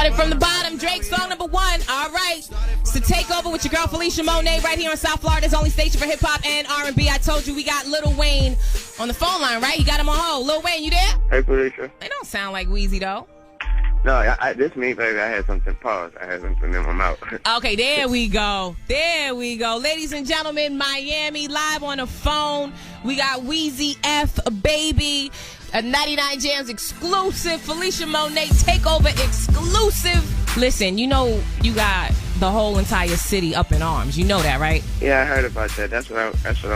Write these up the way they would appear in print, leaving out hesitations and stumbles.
Started from the bottom. Drake, song number 1. All right. It's the Takeover with your girl Felicia Monet right here on South Florida's only station for hip-hop and R&B. I told you we got Lil Wayne on the phone line, right? You got him on hold. Lil Wayne, you there? Hey, Felicia. It don't sound like Weezy, though. No, this me, baby. I had something paused. I had something in my mouth. Okay, there we go. There we go. Ladies and gentlemen, Miami, live on the phone. We got Weezy F, baby. A 99 JAMZ exclusive. Felicia Monet Takeover exclusive. Listen, you know you got the whole entire city up in arms. You know that, right? Yeah, I heard about that. That's what I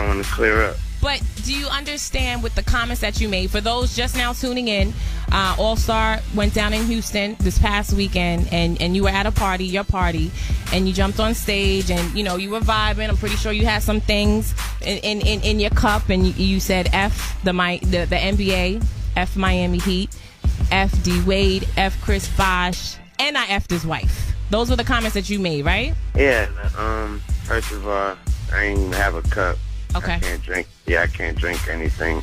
want to clear up. But do you understand with the comments that you made? For those just now tuning in, All-Star went down in Houston this past weekend, and you were at a party, your party, and you jumped on stage, and, you know, you were vibing. I'm pretty sure you had some things in your cup, and you said F the NBA, F Miami Heat, F D Wade, F Chris Bosh, and I F'd his wife. Those were the comments that you made, right? Yeah. First of all, I ain't even have a cup. Okay. I can't drink. Yeah, I can't drink anything.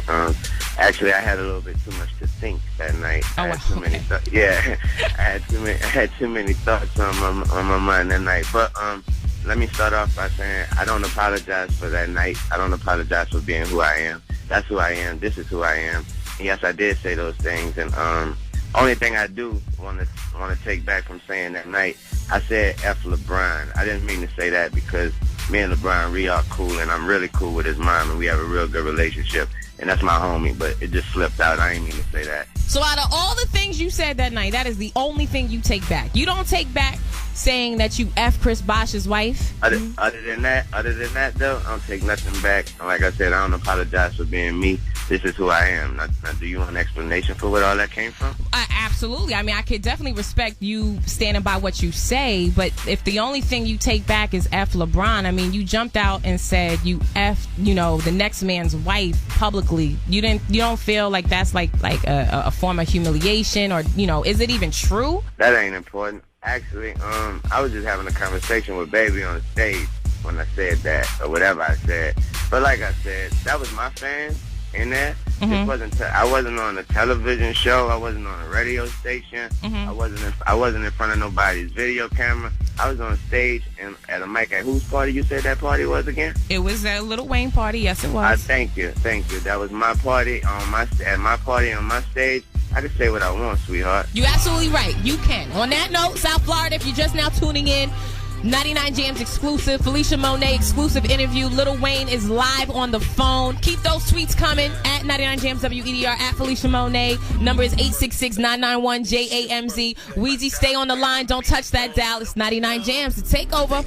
Actually, I had a little bit too much to think that night. Oh, I had too many thoughts. Yeah, I had too many thoughts on my mind that night. But let me start off by saying I don't apologize for that night. I don't apologize for being who I am. That's who I am. This is who I am. Yes, I did say those things, and only thing I do want to take back from saying that night, I said F LeBron. I didn't mean to say that because me and LeBron, we are cool, and I'm really cool with his mom, and we have a real good relationship, and that's my homie, but it just slipped out. I didn't mean to say that. So out of all the things you said that night, that is the only thing you take back. You don't take back saying that you F Chris Bosh's wife? Other than that, though, I don't take nothing back. Like I said, I don't apologize for being me. This is who I am. Now, do you want an explanation for where all that came from? Absolutely. I mean, I could definitely respect you standing by what you say, but if the only thing you take back is F LeBron, I mean, you jumped out and said you F, the next man's wife publicly. You don't feel like that's like a form of humiliation, or, is it even true? That ain't important. Actually, I was just having a conversation with Baby on stage when I said that, or whatever I said. But like I said, that was my fans in there. Mm-hmm. I wasn't on a television show. I wasn't on a radio station. Mm-hmm. I wasn't in front of nobody's video camera. I was on stage and at a mic. At whose party you said that party was again? It was a Lil Wayne party. Yes, it was. Thank you. That was my party at my party on my stage. I can say what I want, sweetheart. You're absolutely right. You can. On that note, South Florida, if you're just now tuning in, 99 JAMZ exclusive, Felicia Monet exclusive interview. Lil Wayne is live on the phone. Keep those tweets coming at 99 JAMZ WEDR, at Felicia Monet. Number is 866-991-JAMZ. Weezy, stay on the line. Don't touch that dial. It's 99 JAMZ, the Takeover.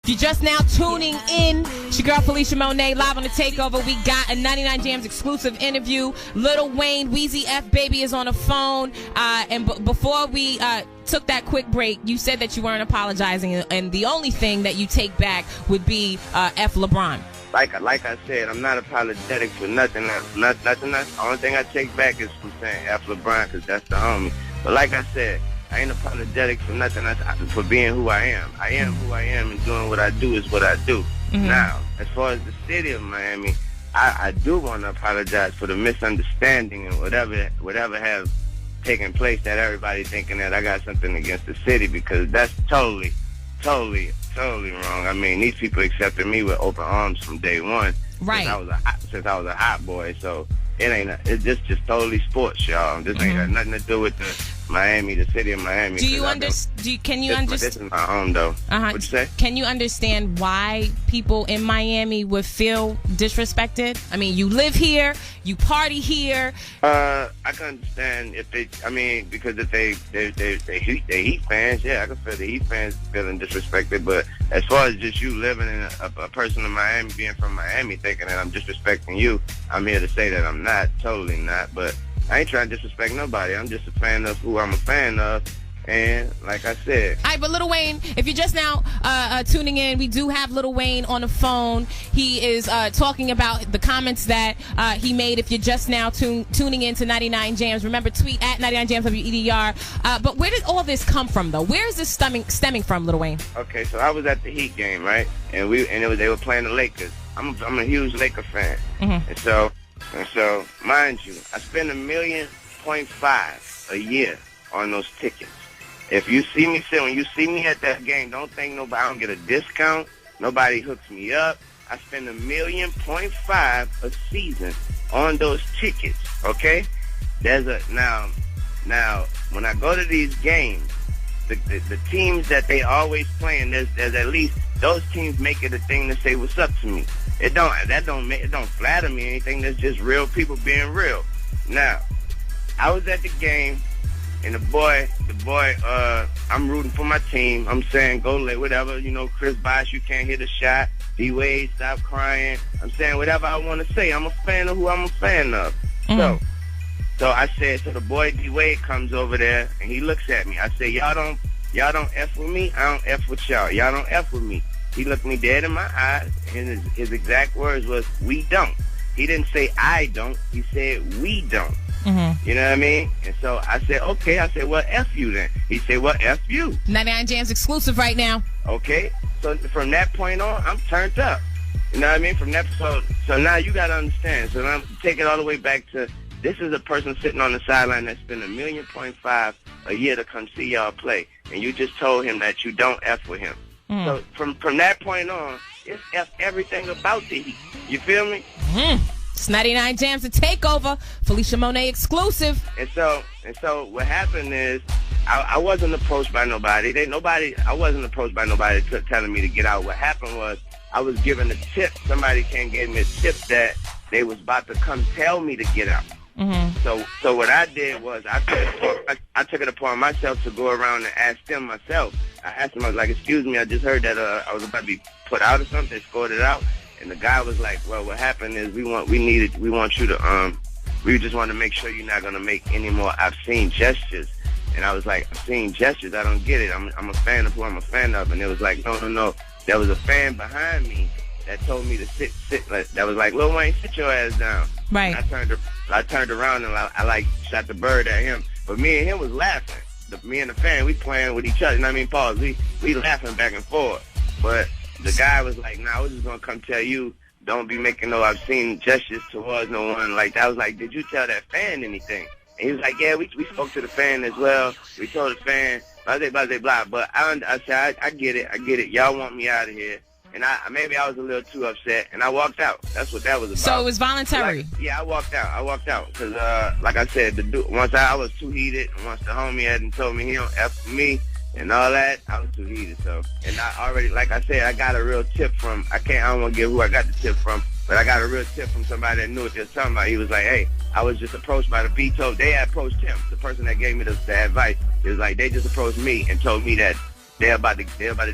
If you're just now tuning in, it's your girl Felicia Monet live on the Takeover. We got a 99 JAMZ exclusive interview. Lil Wayne, Weezy F baby is on the phone. And before we took that quick break, you said that you weren't apologizing, and the only thing that you take back would be F LeBron. Like I said, I'm not apologetic for nothing. Nothing else. The only thing I take back is from saying F LeBron, because that's the homie. But like I said, I ain't apologetic for nothing for being who I am. I am who I am, and doing what I do is what I do. Mm-hmm. Now, as far as the city of Miami, I do want to apologize for the misunderstanding and whatever has taken place, that everybody thinking that I got something against the city, because that's totally wrong. I mean, these people accepted me with open arms from day one. Right. Since I was a hot boy, so it's just totally sports, y'all. This ain't got nothing to do with the city of Miami. Do you understand? Can you understand? This is my home, though. What'd you say? Can you understand why people in Miami would feel disrespected? I mean, you live here, you party here. I can understand because if they Heat fans, yeah, I can feel the Heat fans feeling disrespected. But as far as just you living in a person in Miami, being from Miami, thinking that I'm disrespecting you, I'm here to say that I'm not, totally not. But I ain't trying to disrespect nobody. I'm just a fan of who I'm a fan of. And like I said. All right, but Lil Wayne, if you're just now tuning in, we do have Lil Wayne on the phone. He is talking about the comments that he made. If you're just now tuning in to 99 JAMZ, remember, tweet at 99 JAMZ WEDR. But where did all this come from, though? Where is this stemming from, Lil Wayne? Okay, so I was at the Heat game, right? And they were playing the Lakers. I'm a huge Laker fan. Mm-hmm. And so, mind you, I spend $1.5 million a year on those tickets. If you see me when you see me at that game, don't think nobody, I don't get a discount. Nobody hooks me up. I spend $1.5 million a season on those tickets. Okay, now when I go to these games, the teams that they always playing, there's at least those teams make it a thing to say what's up to me. It don't flatter me or anything. That's just real people being real. Now, I was at the game, and the boy, I'm rooting for my team. I'm saying go late, whatever. You know, Chris Bosh, you can't hit a shot. D-Wade, stop crying. I'm saying whatever I want to say. I'm a fan of who I'm a fan of. So I said, so the boy D-Wade comes over there, and he looks at me. I say, y'all don't F with me. I don't F with y'all. Y'all don't F with me. He looked me dead in my eyes, and his exact words was, we don't. He didn't say I don't. He said we don't. You know what I mean? And so I said, okay. I said, well, F you then. He said, well, F you. 99 JAMZ exclusive right now. Okay. So from that point on, I'm turned up. You know what I mean? From that, so now you got to understand. So now take it all the way back to, this is a person sitting on the sideline that spent $1.5 million a year to come see y'all play. And you just told him that you don't F with him. So from that point on, it's F everything about the Heat. You feel me? It's 99 JAMZ, the takeover. Felicia Monet exclusive. And so what happened is, I wasn't approached by nobody. I wasn't approached by nobody telling me to get out. What happened was, I was given a tip. Somebody came and gave me a tip that they was about to come tell me to get out. So what I did was, I took it upon myself to go around and ask them myself. I asked them, I was like, excuse me, I just heard that I was about to be put out or something, escorted out. And the guy was like, well, what happened is we want you to, we just want to make sure you're not going to make any more obscene gestures. And I was like, obscene gestures? I don't get it. I'm a fan of who I'm a fan of. And it was like, no. There was a fan behind me that told me to sit. That was like, Lil Wayne, sit your ass down. Right. And I turned around and I like shot the bird at him. But me and him was laughing. Me and the fan, we playing with each other. You know what I mean? Pause. We laughing back and forth. But the guy was like, nah, we're just going to come tell you, don't be making no obscene gestures towards no one. Like, I was like, did you tell that fan anything? And he was like, yeah, we spoke to the fan as well. We told the fan, blah, blah, blah. But I said, I get it. Y'all want me out of here. And maybe I was a little too upset, and I walked out. That's what that was about. So it was voluntary? Yeah, I walked out. Because, like I said, once I was too heated, and once the homie hadn't told me he don't F me and all that, I was too heated. So, and I already, like I said, I got a real tip from, I don't want to give who I got the tip from, but I got a real tip from somebody that knew what they were talking about. He was like, hey, I was just approached by the veto. They approached him, the person that gave me the advice. It was like, they just approached me and told me that they're about to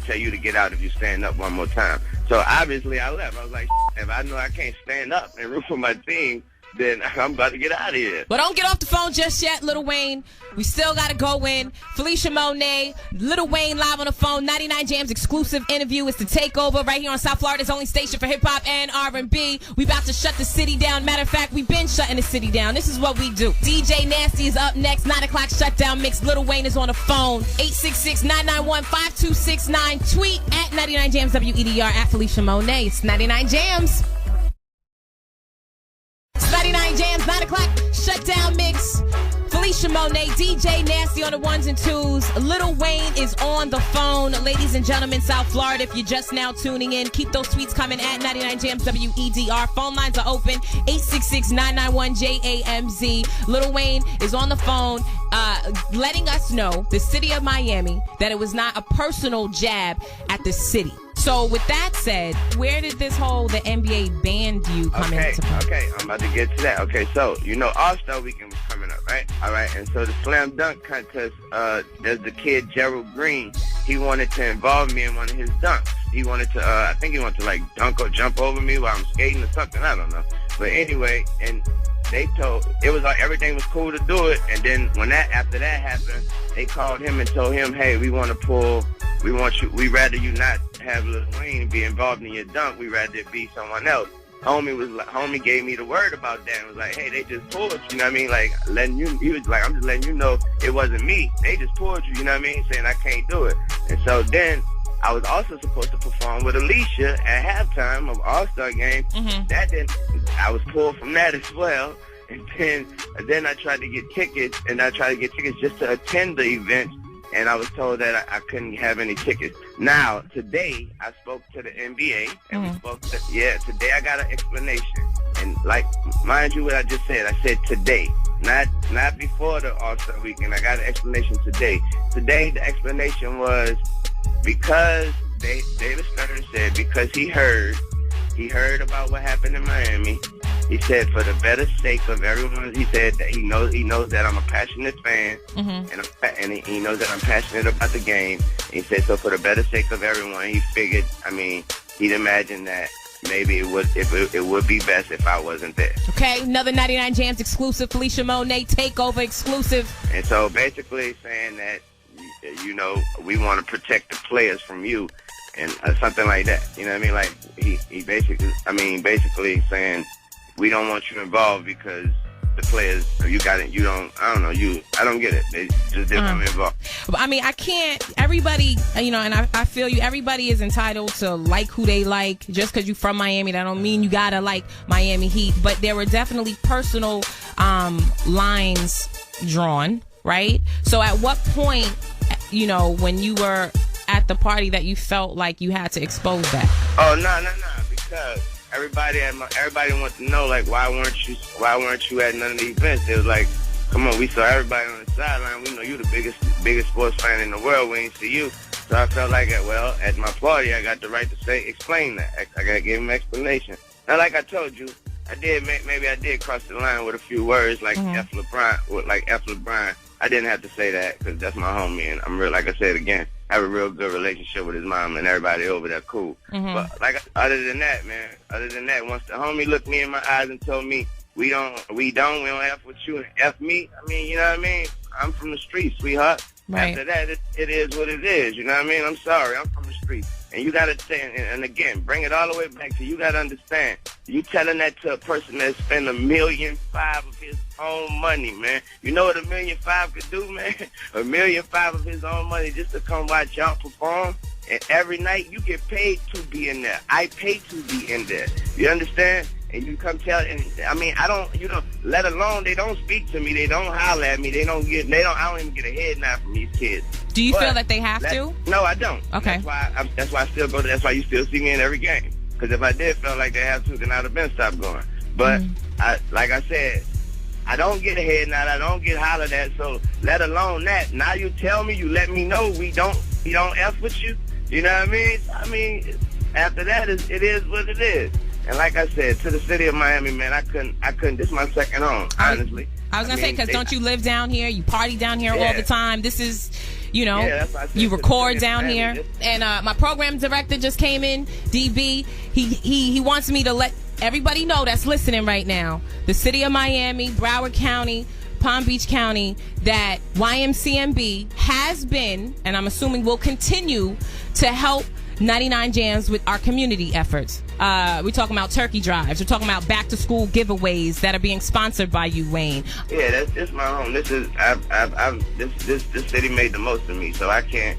tell you to get out if you stand up one more time. So obviously I left. I was like, if I know I can't stand up and root for my team, then I'm about to get out of here. But don't get off the phone just yet, Lil Wayne. We still got to go in. Felicia Monet, Lil Wayne live on the phone. 99 JAMZ exclusive interview. It's the takeover right here on South Florida's only station for hip-hop and R&B. We about to shut the city down. Matter of fact, we've been shutting the city down. This is what we do. DJ Nasty is up next. 9 o'clock shutdown mix. Lil Wayne is on the phone. 866-991-5269. Tweet at 99 JAMZ WEDR at Felicia Monet. It's 99 JAMZ. 99 JAMZ, 9 o'clock, shutdown mix. Felicia Monet, DJ Nasty on the ones and twos. Lil Wayne is on the phone. Ladies and gentlemen, South Florida, if you're just now tuning in, keep those tweets coming at 99 JAMZ WEDR. Phone lines are open, 866-991-JAMZ. Lil Wayne is on the phone, letting us know, the city of Miami, that it was not a personal jab at the city. So with that said, where did the NBA banned you come into play? Okay, I'm about to get to that. Okay, so, All-Star Weekend was coming up, right? All right, and so the slam dunk contest, there's the kid, Gerald Green. He wanted to involve me in one of his dunks. He wanted to, I think he wanted to, like, dunk or jump over me while I'm skating or something. I don't know. But anyway, and it was like everything was cool to do it. And then after that happened, they called him and told him, hey, we'd rather you not have Lil Wayne be involved in your dunk. We'd rather it be someone else. Homie gave me the word about that and was like, hey, they just pulled you, you know what I mean? Like, he was like, I'm just letting you know it wasn't me. They just pulled you, you know what I mean? Saying I can't do it. And so then I was also supposed to perform with Alicia at halftime of All-Star Game. I was pulled from that as well. And then I tried to get tickets, just to attend the event, and I was told that I couldn't have any tickets. Now, today, I spoke to the NBA, and today I got an explanation. And, like, mind you what I just said, I said today, not before the All-Star Weekend. I got an explanation today. Today, the explanation was because David Stern said because he heard about what happened in Miami. He said for the better sake of everyone, he said that he knows that I'm a passionate fan, and he knows that I'm passionate about the game. He said so for the better sake of everyone, he figured, he'd imagine that maybe it would be best if I wasn't there. Okay, another 99 Jams exclusive, Felicia Monet takeover exclusive. And so basically saying that, we want to protect the players from you, and something like that. You know what I mean? Like he basically saying we don't want you involved because the players, I don't get it. They just didn't want me involved. I can't, everybody, and I feel you, everybody is entitled to like who they like. Just because you're from Miami, that don't mean you gotta like Miami Heat. But there were definitely personal lines drawn, right? So at what point, when you were at the party, that you felt like you had to expose that? Oh, no, because everybody wants to know, like, why weren't you at none of the events? It was like, come on, we saw everybody on the sideline. We know you the biggest sports fan in the world. We ain't see you. So I felt like, at my party, I got the right to explain that. I got to give him an explanation. Now, like I told you, I did cross the line with a few words, like F. LeBron. I didn't have to say that because that's my homie, and I'm real. Like I said again, I have a real good relationship with his mom and everybody over there. Cool. But other than that, once the homie looked me in my eyes and told me we don't F with you and F me. You know what I mean? I'm from the streets, sweetheart. Right. After that, it is what it is. You know what I mean? I'm sorry. I'm from the streets. And you got to say, and again, bring it all the way back to you got to understand. You telling that to a person that spent $1.5 million of his own money, man. You know what $1.5 million could do, man? $1.5 million of his own money just to come watch y'all perform. And every night you get paid to be in there. I pay to be in there. You understand? And you come tell, and I don't, let alone they don't speak to me, they don't holler at me, I don't even get a head nod from these kids. Do you feel that they have to? No, I don't. Okay. That's why I still go. That's why you still see me in every game. Because if I did feel like they have to, then I'd have been stopped going. But like I said, I don't get a head nod, I don't get hollered at. So let alone that, now you tell me, you let me know we don't F with you. You know what I mean? After that, it is what it is. And like I said, to the city of Miami, man, I couldn't. This is my second home, honestly. I was going to say, because don't you live down here? You party down here all the time. This is, you record down here. And my program director just came in, DB. He wants me to let everybody know that's listening right now, the city of Miami, Broward County, Palm Beach County, that YMCMB has been, and I'm assuming will continue to help 99 Jams with our community efforts. We're talking about turkey drives. We're talking about back to school giveaways that are being sponsored by you, Wayne. Yeah, that's my home. This city made the most of me, so I can't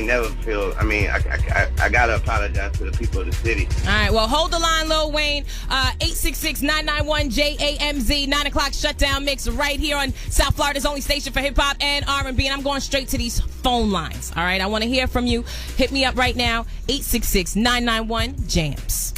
never feel. I gotta apologize to the people of the city. All right, well, hold the line, Lil Wayne. 866-991-JAMZ. 9 o'clock shutdown mix right here on South Florida's only station for hip hop and R&B. And I'm going straight to these phone lines. All right, I want to hear from you. Hit me up right now. 866-991-JAMZ.